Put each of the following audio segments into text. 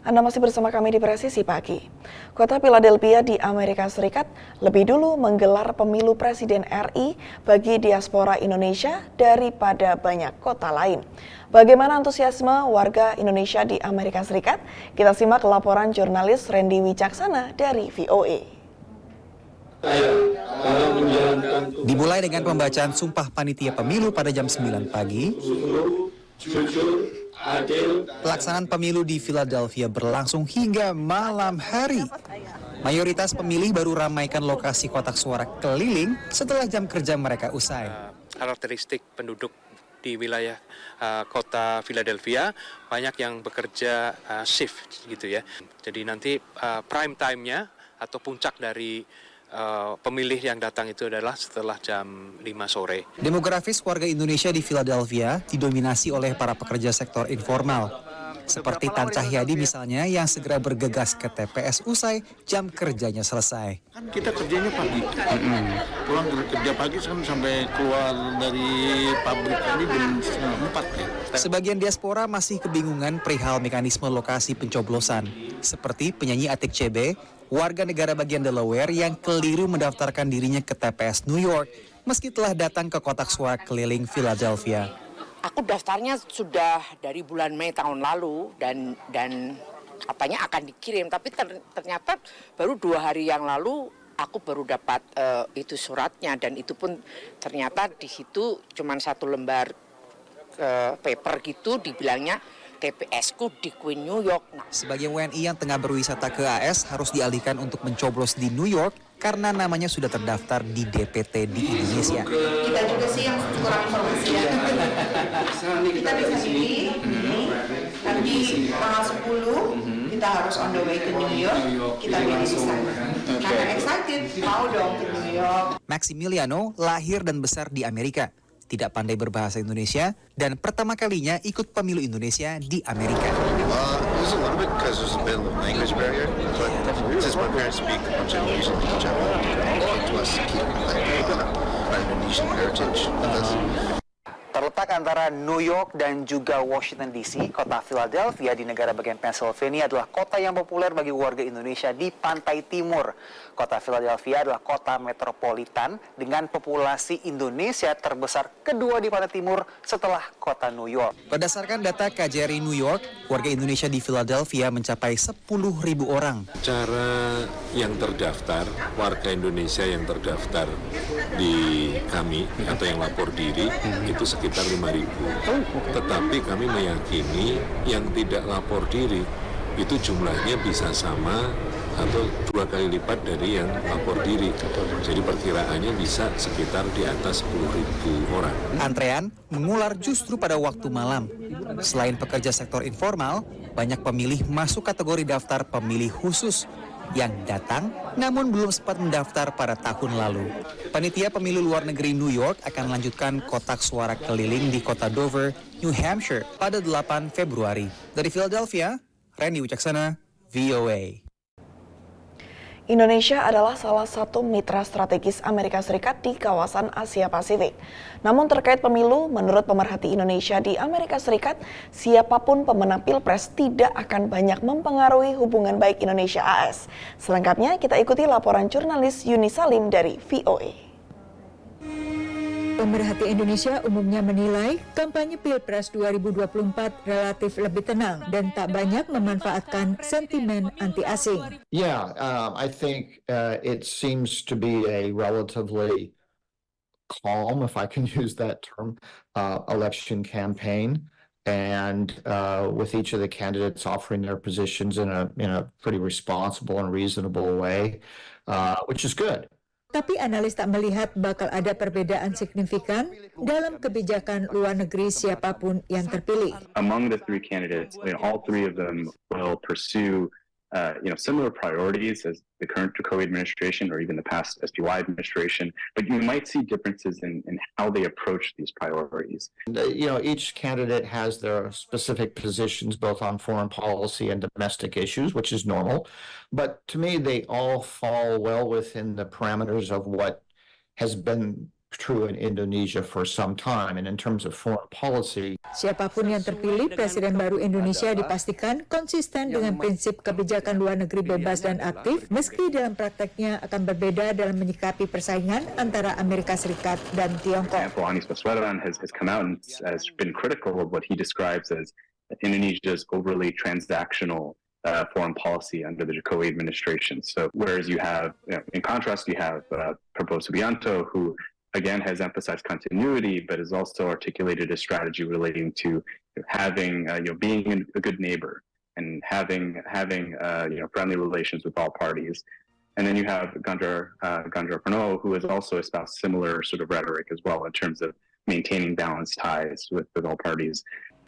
Anda masih bersama kami di Presisi Pagi. Kota Philadelphia di Amerika Serikat lebih dulu menggelar pemilu Presiden RI bagi diaspora Indonesia daripada banyak kota lain. Bagaimana antusiasme warga Indonesia di Amerika Serikat? Kita simak laporan jurnalis Randy Wicaksana dari VOA. Dimulai dengan pembacaan Sumpah Panitia Pemilu pada jam 9 pagi, pelaksanaan pemilu di Philadelphia berlangsung hingga malam hari. Mayoritas pemilih baru ramaikan lokasi kotak suara keliling setelah jam kerja mereka usai. Karakteristik penduduk di wilayah kota Philadelphia banyak yang bekerja shift gitu ya. Jadi nanti prime time-nya atau puncak dari pemilih yang datang itu adalah setelah jam 5 sore. Demografis warga Indonesia di Philadelphia didominasi oleh para pekerja sektor informal. Seperti Tan Cahyadi misalnya yang segera bergegas ke TPS usai jam kerjanya selesai. Kan kita kerjanya pagi, pulang kerja pagi sampai keluar dari pabrik tadi jam 4 ya. Sebagian diaspora masih kebingungan perihal mekanisme lokasi pencoblosan. Seperti penyanyi Atik CB, warga negara bagian Delaware yang keliru mendaftarkan dirinya ke TPS New York meski telah datang ke kotak suara keliling Philadelphia. Aku daftarnya sudah dari bulan Mei tahun lalu dan katanya akan dikirim, tapi ternyata baru 2 hari yang lalu aku baru dapat itu suratnya, dan itu pun ternyata di situ cuma 1 lembar paper gitu, dibilangnya TPS-ku di Queen New York. Sebagian WNI yang tengah berwisata ke AS harus dialihkan untuk mencoblos di New York karena namanya sudah terdaftar di DPT di Indonesia. Kita juga sih yang kurang informasi ya. Kita bisa pilih, nanti tanggal 10 kita harus on the way ke New York, kita pilih di sana. Karena excited, mau dong ke New York. Maximiliano lahir dan besar di Amerika, tidak pandai berbahasa Indonesia, dan pertama kalinya ikut pemilu Indonesia di Amerika. There's a little bit because there's a bit of a language barrier, but since my parents speak a bunch of Indonesian language, I wanted to come to us to keep our Indonesian heritage with us. Terletak antara New York dan juga Washington DC, kota Philadelphia di negara bagian Pennsylvania adalah kota yang populer bagi warga Indonesia di pantai timur. Kota Philadelphia adalah kota metropolitan dengan populasi Indonesia terbesar kedua di pantai timur setelah kota New York. Berdasarkan data KJRI New York, warga Indonesia di Philadelphia mencapai 10.000 orang. Cara yang terdaftar, warga Indonesia yang terdaftar di kami atau yang lapor diri itu sekitar 5.000. Tetapi kami meyakini yang tidak lapor diri itu jumlahnya bisa sama atau 2 kali lipat dari yang lapor diri. Jadi perkiraannya bisa sekitar di atas 10.000 orang. Antrean mengular justru pada waktu malam. Selain pekerja sektor informal, banyak pemilih masuk kategori daftar pemilih khusus yang datang namun belum sempat mendaftar pada tahun lalu. Panitia Pemilu Luar Negeri New York akan melanjutkan kotak suara keliling di kota Dover, New Hampshire pada 8 Februari. Dari Philadelphia, Randy Wicaksana, VOA. Indonesia adalah salah satu mitra strategis Amerika Serikat di kawasan Asia Pasifik. Namun terkait pemilu, menurut pemerhati Indonesia di Amerika Serikat, siapapun pemenang Pilpres tidak akan banyak mempengaruhi hubungan baik Indonesia-AS. Selengkapnya kita ikuti laporan jurnalis Yuni Salim dari VOA. Pemerhati Indonesia umumnya menilai kampanye Pilpres 2024 relatif lebih tenang dan tak banyak memanfaatkan sentimen anti-asing. Yeah, I think it seems to be a relatively calm, if I can use that term, election campaign, and with each of the candidates offering their positions in a pretty responsible and reasonable way, which is good. Tapi analis tak melihat bakal ada perbedaan signifikan dalam kebijakan luar negeri siapapun yang terpilih. Among the 3 candidates, all 3 of them will pursue similar priorities as the current Jokowi administration or even the past SPY administration, but you might see differences in how they approach these priorities. Each candidate has their specific positions both on foreign policy and domestic issues, which is normal. But to me, they all fall well within the parameters of what has been true in Indonesia for some time. And in terms of foreign policy, Siapapun yang terpilih, Presiden baru Indonesia dipastikan konsisten dengan prinsip kebijakan luar negeri bebas dan aktif, meski dalam prakteknya akan berbeda dalam menyikapi persaingan antara Amerika Serikat dan Tiongkok. Anies Baswedan has come out and has been critical of what he describes as Indonesia's overly transactional foreign policy under the Jokowi administration. So whereas you have, in contrast, you have Prabowo Subianto, who again has emphasized continuity, but has also articulated a strategy relating to having, being a good neighbor and having friendly relations with all parties. And then you have Ganjar Pranowo, who has also espoused similar sort of rhetoric as well in terms of maintaining balanced ties with all parties.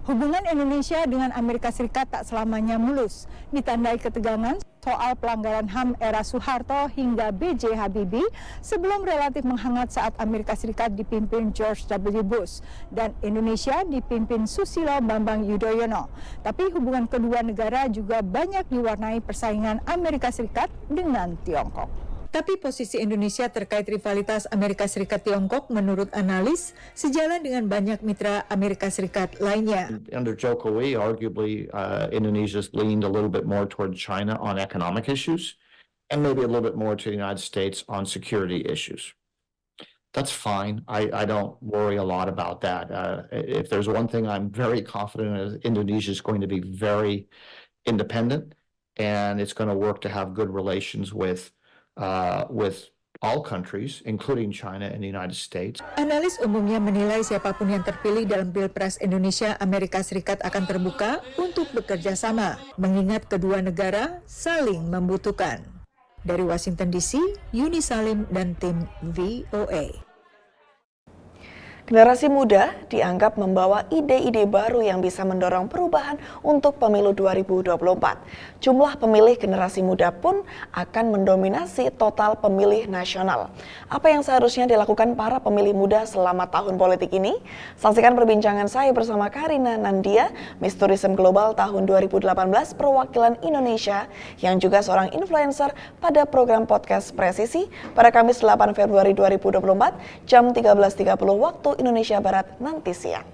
Hubungan Indonesia dengan Amerika Serikat tak selamanya mulus, ditandai ketegangan soal pelanggaran HAM era Soeharto hingga B.J. Habibie sebelum relatif menghangat saat Amerika Serikat dipimpin George W. Bush dan Indonesia dipimpin Susilo Bambang Yudhoyono. Tapi hubungan kedua negara juga banyak diwarnai persaingan Amerika Serikat dengan Tiongkok. Tapi posisi Indonesia terkait rivalitas Amerika Serikat-Tiongkok menurut analis sejalan dengan banyak mitra Amerika Serikat lainnya. Under Jokowi, arguably, Indonesia's leaned a little bit more toward China on economic issues and maybe a little bit more to the United States on security issues. That's fine. I don't worry a lot about that. If there's one thing I'm very confident in, Indonesia is going to be very independent and it's going to work to have good relations with all countries, including China and the United States. Analis umumnya menilai siapapun yang terpilih dalam Pilpres Indonesia Amerika Serikat akan terbuka untuk bekerja sama, mengingat kedua negara saling membutuhkan. Dari Washington DC, Yuni Salim dan tim VOA. Generasi muda dianggap membawa ide-ide baru yang bisa mendorong perubahan untuk pemilu 2024. Jumlah pemilih generasi muda pun akan mendominasi total pemilih nasional. Apa yang seharusnya dilakukan para pemilih muda selama tahun politik ini? Saksikan perbincangan saya bersama Karina Nandia, Miss Tourism Global tahun 2018 perwakilan Indonesia yang juga seorang influencer pada program podcast Presisi pada Kamis 8 Februari 2024 jam 13.30 waktu Indonesia Barat nanti siang.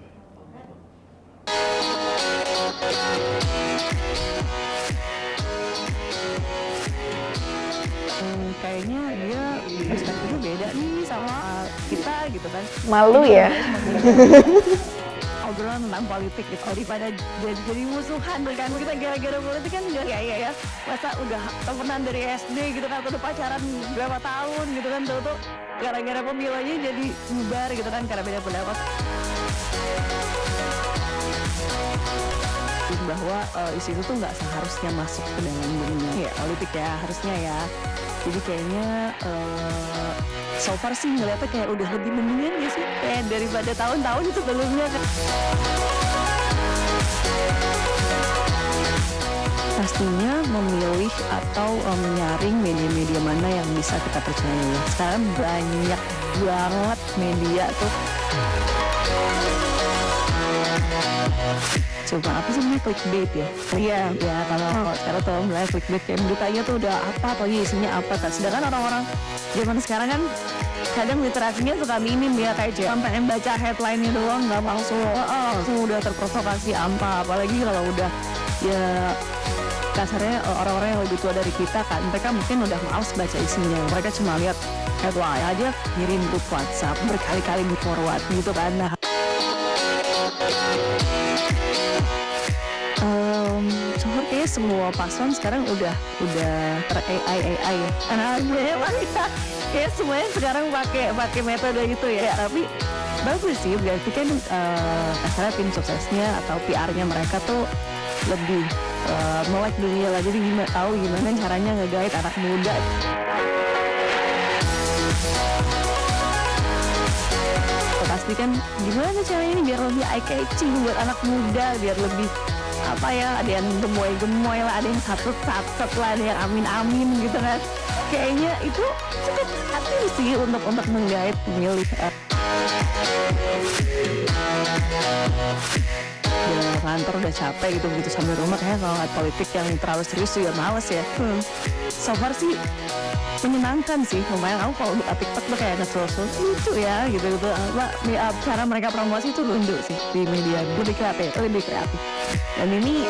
Kayaknya dia perspektifnya beda nih sama kita gitu kan. Malu ya? Obrolan tentang politik gitu daripada jadi musuhan kan kita gara-gara politik kan enggak ya masa udah temenan dari SD gitu kan udah pacaran berapa tahun gitu kan tuh gara-gara pemilunya jadi bubar gitu kan karena beda pendapat. Bahwa isu itu tuh nggak seharusnya masuk ke dalam dunia politik ya harusnya ya. Jadi kayaknya so far sih ngeliatnya kayak udah lebih mendingan ya sih kayak daripada tahun-tahun sebelumnya kan. Pastinya memilih atau menyaring media-media mana yang bisa kita percaya. Sekarang banyak banget media tuh. Coba apa sih namanya clickbait ya? Iya, ya kalau sekarang tuh mulai clickbait kayak beritanya tuh udah apa isinya apa kan. Sedangkan orang-orang zaman sekarang kan kadang literasinya suka minim ya kayak sampai baca headline-nya doang nggak langsung udah terprovokasi apalagi kalau udah ya kasarnya orang-orang yang lebih tua dari kita kan mereka mungkin udah males baca isinya, mereka cuma lihat headline aja ngirim grup WhatsApp berkali-kali di forward gitu kan. Nah, kayaknya semua paslon sekarang udah ter AI ya. Karena kayak semuanya sekarang pakai metode itu ya. Tapi bagus sih berarti kan kasarnya tim suksesnya atau PR-nya mereka tuh lebih melek dunia lah. Jadi tahu gimana caranya nge-guide anak muda. Pasti kan gimana caranya ini biar lebih eye-catching buat anak muda, biar lebih apa ya, ada yang gemoy lah, ada yang satset lah, ada yang amin gitu kan. Kayaknya itu cukup hati sih untuk menggait pemilih. udah kantor udah capek gitu sampai rumah kayaknya kalau ngeliat politik yang terlalu serius juga males ya. So far sih menyenangkan sih, lumayan. Aku kalau buka TikTok tuh kayak nge-scroll lucu ya gitu. Cara mereka promosi itu lucu sih di media, lebih kreatif. Dan ini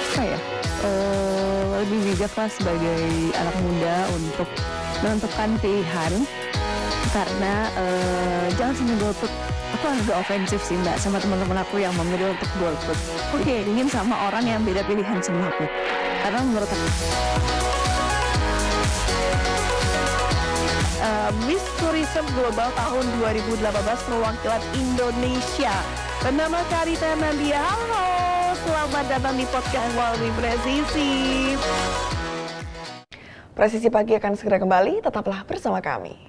apa ya? Lebih bijak lah sebagai anak muda untuk menentukan pilihan, karena jangan sampai golput. Aku agak ofensif sih Mbak sama teman-teman aku yang memilih untuk golput. Oke, ingin sama orang yang beda pilihan sama aku. Karena menurut aku Miss Tourism Global tahun 2018 perwakilan Indonesia bernama Karita Nandia. Halo, selamat datang di podcast Waldi Presisi. Presisi Pagi akan segera kembali, tetaplah bersama kami.